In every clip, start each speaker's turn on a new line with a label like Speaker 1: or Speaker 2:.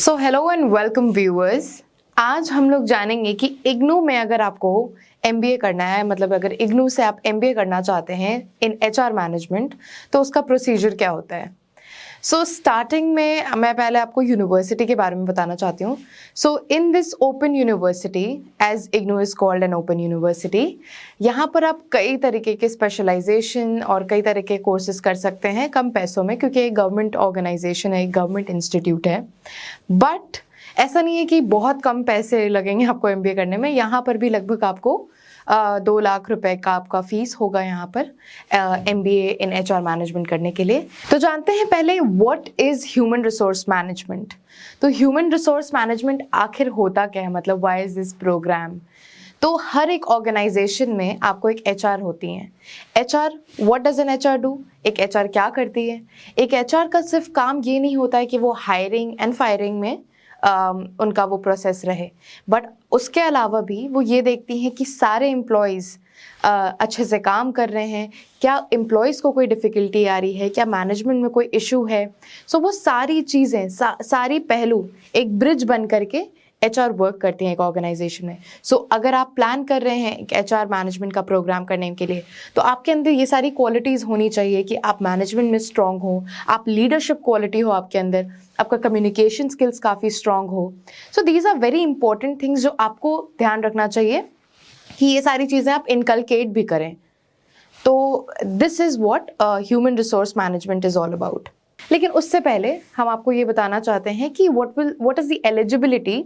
Speaker 1: So hello and welcome viewers. आज हम लोग जानेंगे कि इग्नू में अगर आपको एमबीए करना है, मतलब अगर इग्नू से आप एमबीए करना चाहते हैं इन एचआर मैनेजमेंट, तो उसका प्रोसीजर क्या होता है। सो स्टार्टिंग में मैं पहले आपको यूनिवर्सिटी के बारे में बताना चाहती हूँ। So in this open university, as IGNOU is called an open university, यहाँ पर आप कई तरीके के स्पेशलाइजेशन और कई तरह के कोर्सेज कर सकते हैं कम पैसों में, क्योंकि एक गवर्नमेंट ऑर्गेनाइजेशन है, एक गवर्नमेंट इंस्टीट्यूट है। बट ऐसा नहीं है कि बहुत कम पैसे लगेंगे आपको एमबीए करने में। यहाँ पर भी लगभग आपको 2 लाख रुपए का आपका फीस होगा यहाँ पर एमबीए इन एचआर मैनेजमेंट करने के लिए। तो जानते हैं पहले what is human resource management. तो ह्यूमन रिसोर्स मैनेजमेंट आखिर होता क्या है, मतलब व्हाई इज दिस प्रोग्राम। तो हर एक ऑर्गेनाइजेशन में आपको एक एचआर होती है। HR, what does an HR do. एक एचआर क्या करती है। एक एचआर का सिर्फ काम ये नहीं होता है कि वो हायरिंग एंड फायरिंग में उनका वो प्रोसेस रहे, बट उसके अलावा भी वो ये देखती हैं कि सारे एम्प्लॉयज़ अच्छे से काम कर रहे हैं, क्या एम्प्लॉयज़ को कोई डिफ़िकल्टी आ रही है, क्या मैनेजमेंट में कोई इशू है। सो वो सारी चीज़ें सारी पहलू एक ब्रिज बन करके एचआर वर्क करती हैं एक ऑर्गेनाइजेशन में। सो अगर आप प्लान कर रहे हैं एक एचआर मैनेजमेंट का प्रोग्राम करने के लिए, तो आपके अंदर ये सारी क्वालिटीज़ होनी चाहिए कि आप मैनेजमेंट में स्ट्रांग हो, आप लीडरशिप क्वालिटी हो आपके अंदर, आपका कम्युनिकेशन स्किल्स काफ़ी स्ट्रांग हो। So these are very important things जो आपको ध्यान रखना चाहिए कि ये सारी चीज़ें आप इनकलकेट भी करें। तो this is what human resource management is all about. लेकिन उससे पहले हम आपको ये बताना चाहते हैं कि what is the eligibility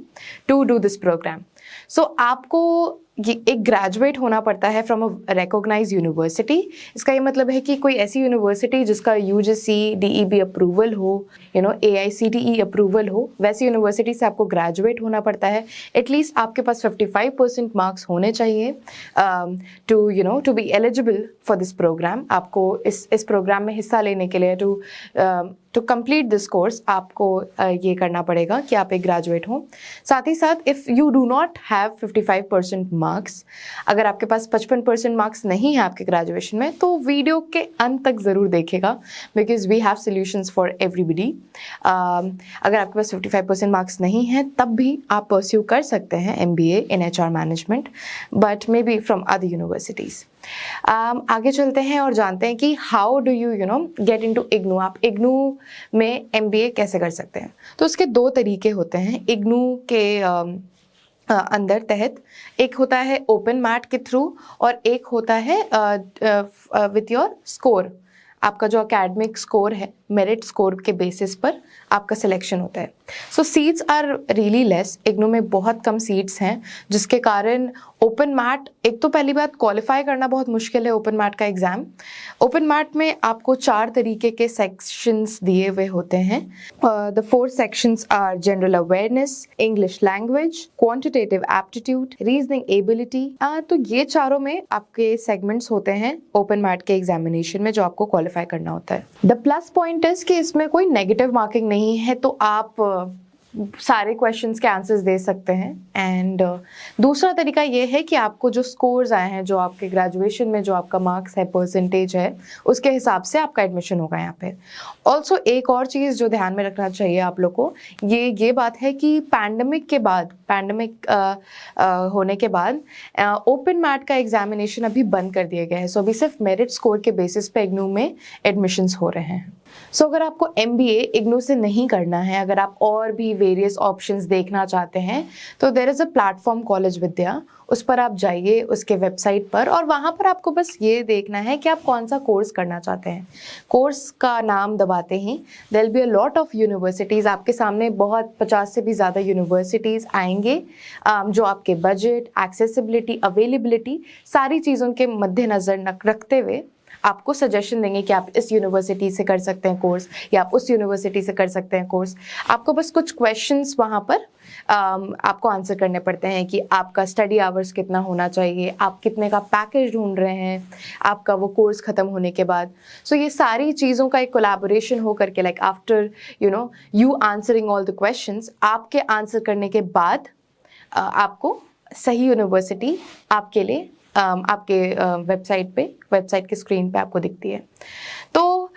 Speaker 1: to do this program. So आपको एक ग्रेजुएट होना पड़ता है फ्रॉम अ रिकॉग्नाइज यूनिवर्सिटी। इसका ये मतलब है कि कोई ऐसी यूनिवर्सिटी जिसका यूजीसी डीईबी अप्रूवल हो, एआईसीटीई अप्रूवल हो, वैसी यूनिवर्सिटी से आपको ग्रेजुएट होना पड़ता है। एटलीस्ट आपके पास 55% मार्क्स होने चाहिए to be eligible for this program. आपको इस प्रोग्राम में हिस्सा लेने के लिए टू कंप्लीट दिस कोर्स आपको ये करना पड़ेगा कि आप एक ग्रेजुएट हो। साथ ही साथ if you do not have 55% marks, अगर आपके पास 55% मार्क्स नहीं है आपके ग्रेजुएशन में, तो वीडियो के अंत तक ज़रूर देखेगा, because we have solutions for everybody. अगर आपके पास 55% मार्क्स नहीं है, तब भी आप परस्यू कर सकते हैं MBA in HR management, but may be from other universities. आगे चलते हैं और जानते हैं कि how do you get into IGNOU. आप इग्नू में एमबीए कैसे कर सकते हैं। तो उसके 2 तरीके होते हैं इग्नू के अंदर तहत। एक होता है ओपन मैट के थ्रू और एक होता है विथ योर स्कोर। आपका जो एकेडमिक स्कोर है, मेरिट स्कोर के बेसिस पर आपका सिलेक्शन होता है। So seats are really less. IGNOU में बहुत कम सीट्स हैं, जिसके कारण ओपन मैट, एक तो पहली बात क्वालिफाई करना बहुत मुश्किल है ओपन मैट का एग्ज़ाम। ओपन मैट में आपको 4 तरीके के सेक्शंस दिए हुए होते हैं। The 4 sections are general awareness, English language, quantitative aptitude, reasoning ability. तो ये चारों में आपके सेगमेंट्स होते हैं ओपन मैट के एग्जामिनेशन में, जो आपको क्वालिफाई करना होता है। द प्लस पॉइंट इज कि इसमें कोई नेगेटिव मार्किंग नहीं है, तो आप सारे क्वेश्चंस के आंसर्स दे सकते हैं। एंड दूसरा तरीका ये है कि आपको जो स्कोर्स आए हैं, जो आपके ग्रेजुएशन में जो आपका मार्क्स है, परसेंटेज है, उसके हिसाब से आपका एडमिशन होगा यहाँ पे। ऑल्सो एक और चीज़ जो ध्यान में रखना चाहिए आप लोग को, ये बात है कि पैंडमिक होने के बाद ओपन मैट का एग्जामिनेशन अभी बंद कर दिया गया है। सो अभी सिर्फ मेरिट स्कोर के बेसिस पे इग्नू में एडमिशन्स हो रहे हैं। सो अगर आपको एमबीए इग्नू से नहीं करना है, अगर आप और भी वेरियस ऑप्शंस देखना चाहते हैं, तो there is a platform College Vidya. उस पर आप जाइए, उसके वेबसाइट पर, और वहाँ पर आपको बस ये देखना है कि आप कौन सा कोर्स करना चाहते हैं। कोर्स का नाम दबाते ही there will be a lot of universities आपके सामने, बहुत 50 से भी ज़्यादा यूनिवर्सिटीज़ आएंगे, जो आपके बजट, एक्सेसिबिलिटी, अवेलेबिलिटी, सारी चीज़ों के मद्देनज़र रखते हुए आपको सजेशन देंगे कि आप इस यूनिवर्सिटी से कर सकते हैं कोर्स, या आप उस यूनिवर्सिटी से कर सकते हैं कोर्स। आपको बस कुछ क्वेश्चंस वहाँ पर आपको आंसर करने पड़ते हैं कि आपका स्टडी आवर्स कितना होना चाहिए, आप कितने का पैकेज ढूंढ रहे हैं आपका वो कोर्स ख़त्म होने के बाद। सो ये सारी चीज़ों का एक कोलैबोरेशन हो करके, like after you answering all the questions, आपके आंसर करने के बाद आपको सही यूनिवर्सिटी आपके लिए आपके वेबसाइट के स्क्रीन पे आपको दिखती है। तो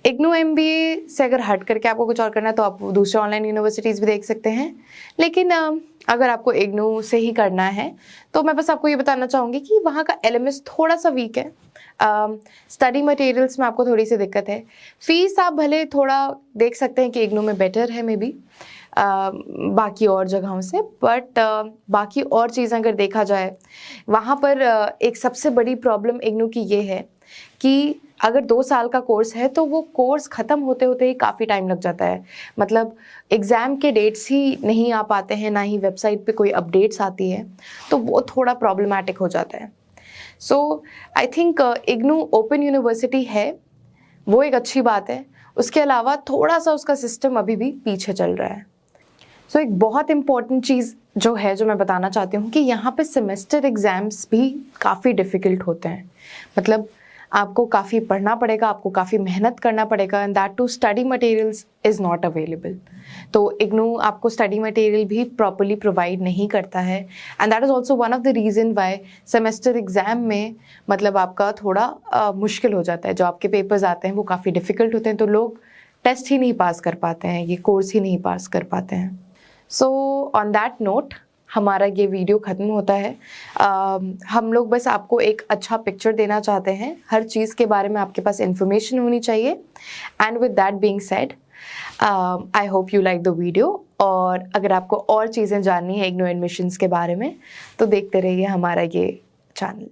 Speaker 1: इग्नू एमबीए से अगर हट करके आपको कुछ और करना है तो आप दूसरे ऑनलाइन यूनिवर्सिटीज़ भी देख सकते हैं, लेकिन अगर आपको इग्नू से ही करना है तो मैं बस आपको ये बताना चाहूँगी कि वहाँ का एलएमएस थोड़ा सा वीक है। स्टडी मटेरियल्स में आपको थोड़ी सी दिक्कत है। फीस आप भले थोड़ा देख सकते हैं कि इग्नू में बेटर है मे बी बाकी और जगहों से, बट बाकी और चीज़ें अगर देखा जाए वहाँ पर एक सबसे बड़ी प्रॉब्लम इग्नू की ये है कि अगर 2 साल का कोर्स है तो वो कोर्स ख़त्म होते होते ही काफ़ी टाइम लग जाता है। मतलब एग्ज़ाम के डेट्स ही नहीं आ पाते हैं, ना ही वेबसाइट पे कोई अपडेट्स आती है, तो वो थोड़ा प्रॉब्लमैटिक हो जाता है। So I think IGNOU open university है, वो एक अच्छी बात है। उसके अलावा थोड़ा सा उसका सिस्टम अभी भी पीछे चल रहा है। सो एक बहुत इम्पॉर्टेंट चीज़ जो है, जो मैं बताना चाहती हूँ कि यहाँ पे सेमेस्टर एग्ज़ाम्स भी काफ़ी डिफ़िकल्ट होते हैं। मतलब आपको काफ़ी पढ़ना पड़ेगा, आपको काफ़ी मेहनत करना पड़ेगा, and that too study materials is not available. तो इग्नू आपको स्टडी मटेरियल भी प्रॉपरली प्रोवाइड नहीं करता है, and that is also one of the reason why semester exam में मतलब आपका थोड़ा मुश्किल हो जाता है। जो आपके पेपर्स आते हैं वो काफ़ी डिफ़िकल्ट होते हैं, तो लोग टेस्ट ही नहीं पास कर पाते हैं, ये कोर्स ही नहीं पास कर पाते हैं। सो ऑन दैट नोट हमारा ये वीडियो ख़त्म होता है। हम लोग बस आपको एक अच्छा पिक्चर देना चाहते हैं, हर चीज़ के बारे में आपके पास इन्फॉर्मेशन होनी चाहिए। And with that being said, I hope you like the video, और अगर आपको और चीज़ें जाननी है इग्नू एडमिशन्स के बारे में तो देखते रहिए हमारा ये चैनल।